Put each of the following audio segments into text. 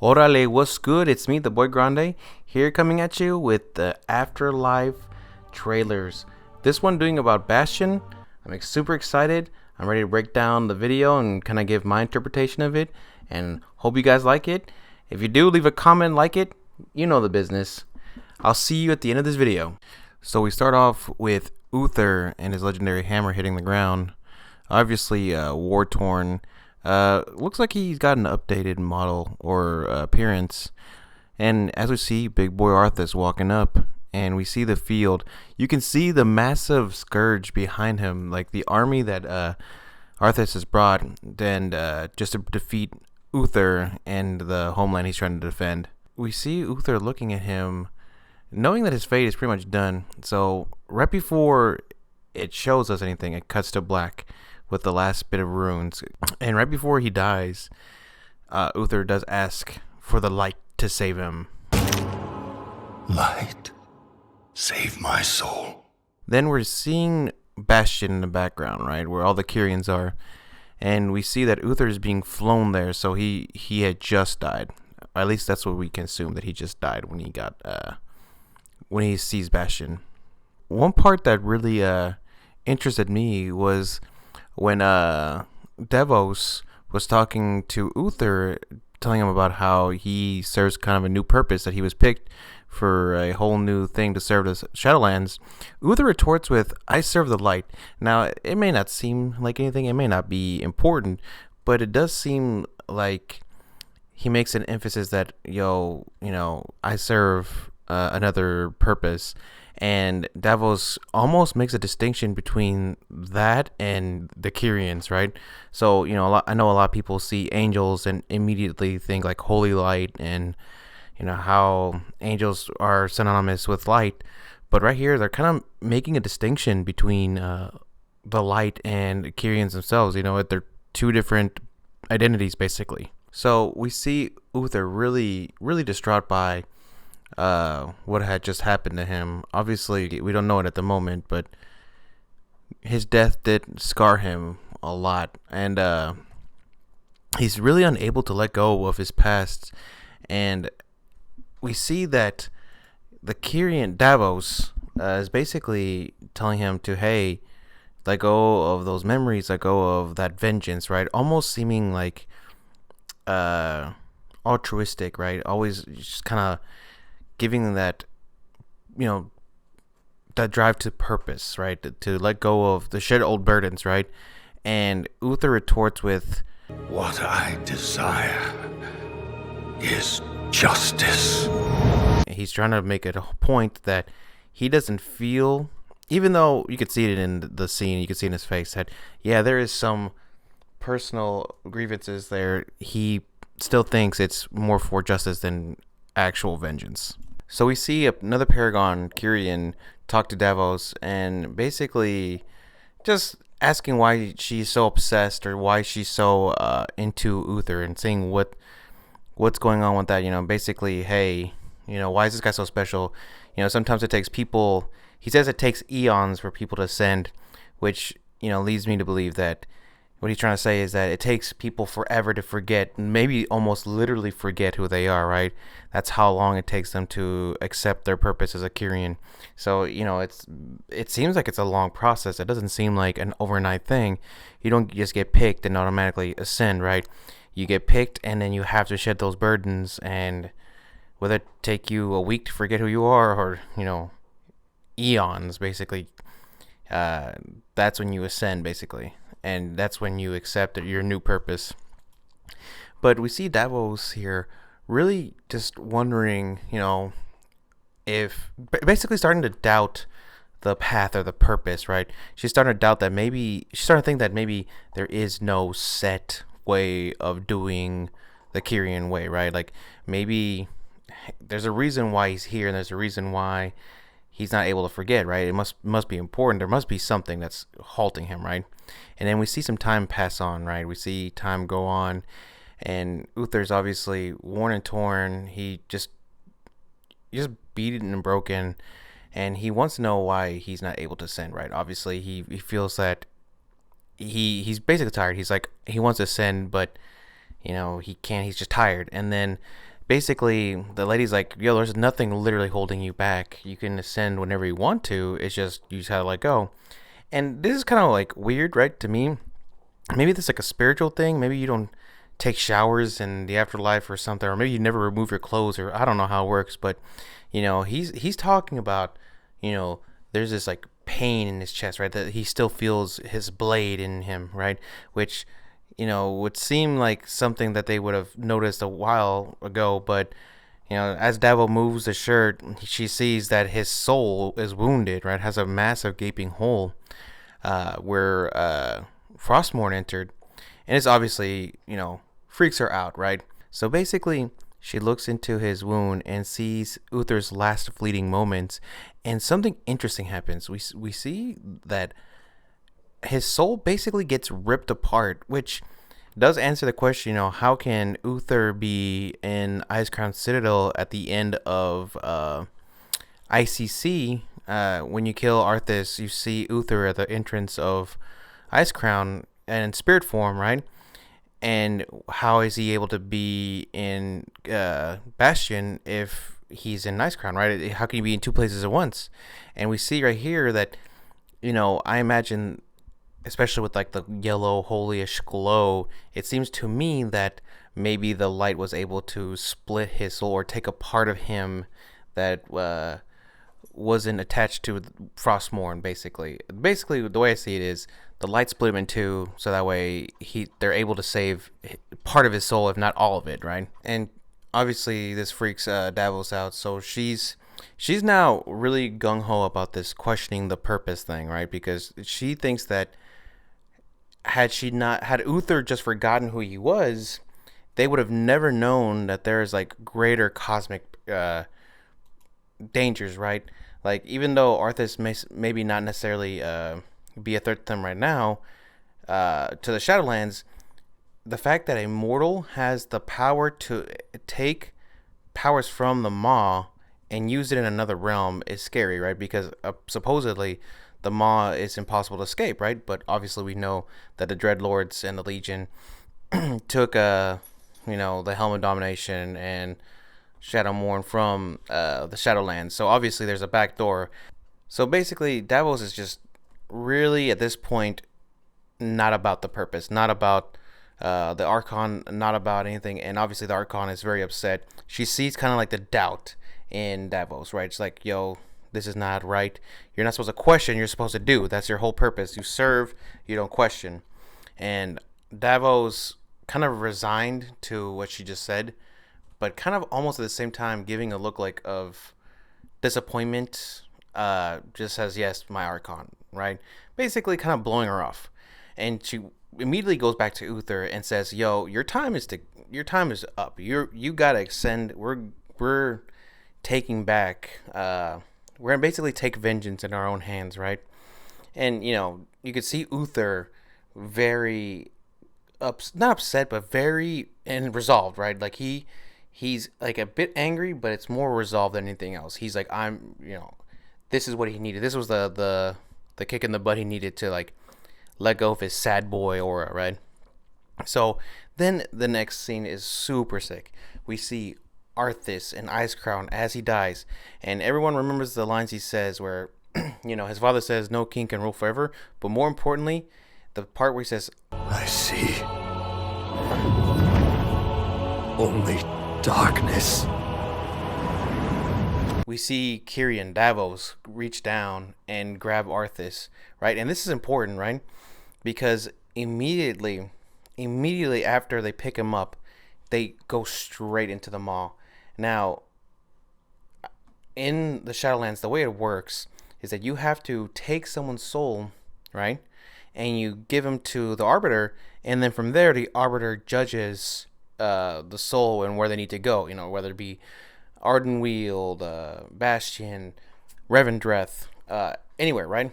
Orale, what's good? It's me, the boy Grande, here coming at you with the Afterlife trailers. This one doing about Bastion. I'm super excited. I'm ready to break down the video and kind of give my interpretation of it, and hope you guys like it. If you do, leave a comment, like it. You know the business. I'll see you at the end of this video. So we start off with Uther and his legendary hammer hitting the ground. Obviously, war-torn. Looks like he's got an updated model or appearance. And as we see, big boy Arthus walking up, and we see the field. You can see the massive scourge behind him, like the army that Arthus has brought, and just to defeat Uther and the homeland he's trying to defend. We see Uther looking at him, knowing that his fate is pretty much done. So right before it shows us anything, it cuts to black with the last bit of runes. And right before he dies, Uther does ask for the light to save him. Light, save my soul. Then we're seeing Bastion in the background, right, where all the Kyrians are. And we see that Uther is being flown there, so he had just died. At least that's what we can assume, that he just died when he got when he sees Bastion. One part that really interested me was when Devos was talking to Uther, telling him about how he serves kind of a new purpose, that he was picked for a whole new thing to serve the Shadowlands. Uther retorts with, "I serve the light." Now, it may not seem like anything, it may not be important, but it does seem like he makes an emphasis that, I serve another purpose. And Davos almost makes a distinction between that and the Kyrians, right? So, I know a lot of people see angels and immediately think like holy light, and how angels are synonymous with light. But right here, they're kind of making a distinction between the light and the Kyrians themselves. They're two different identities, basically. So we see Uther really, really distraught by what had just happened to him. Obviously, we don't know it at the moment, but his death did scar him a lot, and he's really unable to let go of his past. And we see that the Kyrian Davos is basically telling him to, hey, let go of those memories, let go of that vengeance, right? Almost seeming like altruistic, right? Always just kind of giving that, that drive to purpose, right? To let go of the shed old burdens, right? And Uther retorts with, What I desire is justice. He's trying to make it a point that he doesn't feel, even though you could see it in the scene, you could see in his face that, yeah, there is some personal grievances there. He still thinks it's more for justice than actual vengeance. So we see another Paragon Kyrian talk to Davos, and basically just asking why she's so obsessed, or why she's so into Uther, and saying what's going on with that. Basically, hey, why is this guy so special? Sometimes it takes people. He says it takes eons for people to ascend, which leads me to believe that what he's trying to say is that it takes people forever to forget, maybe almost literally forget who they are, right? That's how long it takes them to accept their purpose as a Kyrian. So, it seems like it's a long process. It doesn't seem like an overnight thing. You don't just get picked and automatically ascend, right? You get picked, and then you have to shed those burdens, and whether it take you a week to forget who you are, or, eons, basically, that's when you ascend, basically. And that's when you accept your new purpose. But we see Davos here really just wondering, if basically starting to doubt the path or the purpose, right? She's starting to doubt that she's starting to think that maybe there is no set way of doing the Kyrian way, right? Like maybe there's a reason why he's here, and there's a reason why he's not able to forget, right? It must be important. There must be something that's halting him, right? And then we see some time pass on, right? We see time go on, and Uther's obviously worn and torn. He just beaten and broken, and he wants to know why he's not able to ascend, right? Obviously, he feels that he's basically tired. He's like, he wants to ascend, but he can't, he's just tired. And then basically the lady's like, yo, there's nothing literally holding you back. You can ascend whenever you want to. It's just, you just have to let go. And this is kind of like weird, right, to me. Maybe this is like a spiritual thing. Maybe you don't take showers in the afterlife or something, or maybe you never remove your clothes, or I don't know how it works. But he's talking about, there's this like pain in his chest, right, that he still feels his blade in him, right, which would seem like something that they would have noticed a while ago. But as Davo moves the shirt, she sees that his soul is wounded, right, has a massive gaping hole where Frostmourne entered. And it's obviously, freaks her out, right? So basically, she looks into his wound and sees Uther's last fleeting moments, and something interesting happens. We see that his soul basically gets ripped apart, which does answer the question, how can Uther be in Icecrown Citadel at the end of ICC? When you kill Arthus, you see Uther at the entrance of Icecrown and in spirit form, right? And how is he able to be in Bastion if he's in Icecrown, right? How can he be in two places at once? And we see right here that, I imagine, especially with like the yellow holyish glow, it seems to me that maybe the light was able to split his soul or take a part of him that wasn't attached to Frostmourne. Basically, the way I see it is the light split him in two, so that way they're able to save part of his soul, if not all of it, right? And obviously this freaks Davos out, so she's now really gung-ho about this, questioning the purpose thing, right? Because she thinks that had Uther just forgotten who he was, they would have never known that there's like greater cosmic dangers, right? Like, even though Arthus may maybe not necessarily be a threat to them right now, to the Shadowlands, the fact that a mortal has the power to take powers from the Maw and use it in another realm is scary, right? Because supposedly the Maw is impossible to escape, right? But obviously we know that the Dreadlords and the Legion took the Helm of Domination and Shadowmourne from the Shadowlands. So obviously there's a back door. So basically Davos is just really at this point not about the purpose, not about the Archon, not about anything. And obviously the Archon is very upset. She sees kind of like the doubt in Davos, right? It's like, yo, this is not right. You're not supposed to question, you're supposed to do. That's your whole purpose. You serve, you don't question. And Davos kind of resigned to what she just said, but kind of almost at the same time giving a look like of disappointment, just says, yes, my Archon, right? Basically kind of blowing her off. And she immediately goes back to Uther and says, yo, your time is up. You gotta ascend. We're taking back, we're gonna basically take vengeance in our own hands, right? And you could see Uther very not upset, but very and resolved, right? Like he's like a bit angry, but it's more resolved than anything else. He's like, this is what he needed. This was the kick in the butt he needed to like let go of his sad boy aura, right? So then the next scene is super sick. We see Arthus in Icecrown as he dies, and everyone remembers the lines he says where his father says no king can rule forever, but more importantly the part where he says, I see only darkness. We see Kiri and Davos reach down and grab Arthus, right? And this is important, right? Because immediately after they pick him up, they go straight into the Maw. Now, in the Shadowlands, the way it works is that you have to take someone's soul, right? And you give him to the Arbiter, and then from there, the Arbiter judges the soul and where they need to go, whether it be Ardenweald, Bastion, Revendreth, anywhere, right?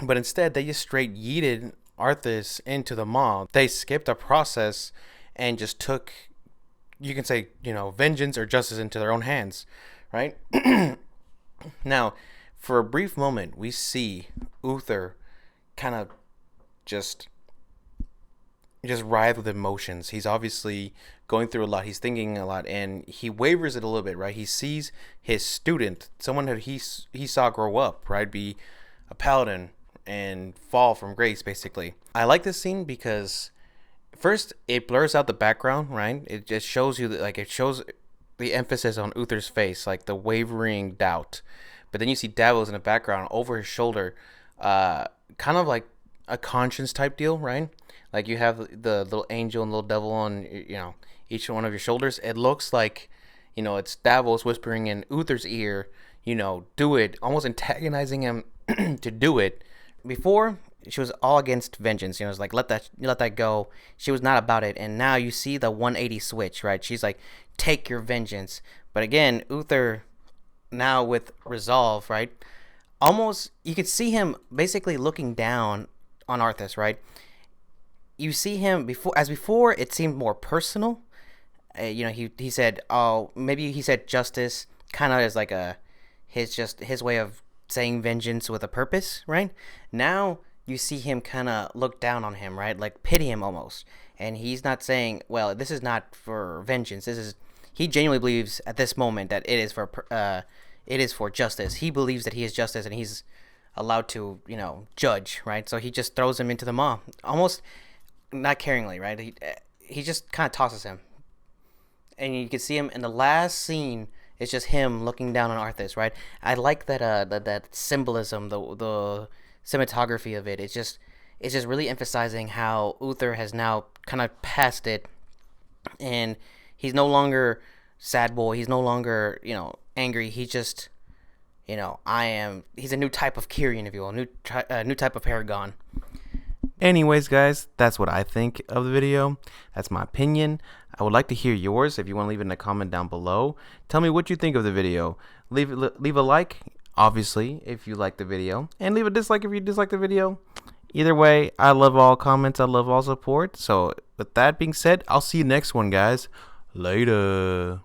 But instead, they just straight yeeted Arthus into the Maw. They skipped a process and just took, you can say, vengeance or justice into their own hands, right? Now, for a brief moment, we see Uther kind of just just writhed with emotions. He's obviously going through a lot. He's thinking a lot, and he wavers it a little bit, right? He sees his student, someone that he saw grow up, right, be a paladin and fall from grace, basically. I like this scene because first it blurs out the background, right? It just shows you that, like, it shows the emphasis on Uther's face, like the wavering doubt. But then you see Davos in the background over his shoulder, kind of like a conscience type deal, right? Like you have the little angel and little devil on, each one of your shoulders. It looks like, it's Davos whispering in Uther's ear, do it, almost antagonizing him to do it. Before, she was all against vengeance. It was like, let that go. She was not about it. And now you see the 180 switch, right? She's like, take your vengeance. But again, Uther, now with resolve, right? Almost, you could see him basically looking down on Arthus, right? You see him before it seemed more personal. He said, oh, maybe he said justice kind of as like his way of saying vengeance with a purpose, right? Now you see him kind of look down on him, right? Like pity him almost. And he's not saying, well, this is not for vengeance. He genuinely believes at this moment that it is for justice. He believes that he is justice and he's allowed to, judge, right? So he just throws him into the maw, almost not caringly, right? He just kind of tosses him. And you can see him in the last scene. It's just him looking down on Arthus, right? I like that that symbolism, the cinematography of it. It's just really emphasizing how Uther has now kind of passed it, and he's no longer sad boy. He's no longer angry. He just he's a new type of Kyrian, if you will, new type of Paragon. Anyways, guys, that's what I think of the video. That's my opinion. I would like to hear yours. If you want to leave it in a comment down below, tell me what you think of the video. Leave a like, obviously, if you like the video, and leave a dislike if you dislike the video. Either way, I love all comments. I love all support. So with that being said, I'll see you next one, guys. Later.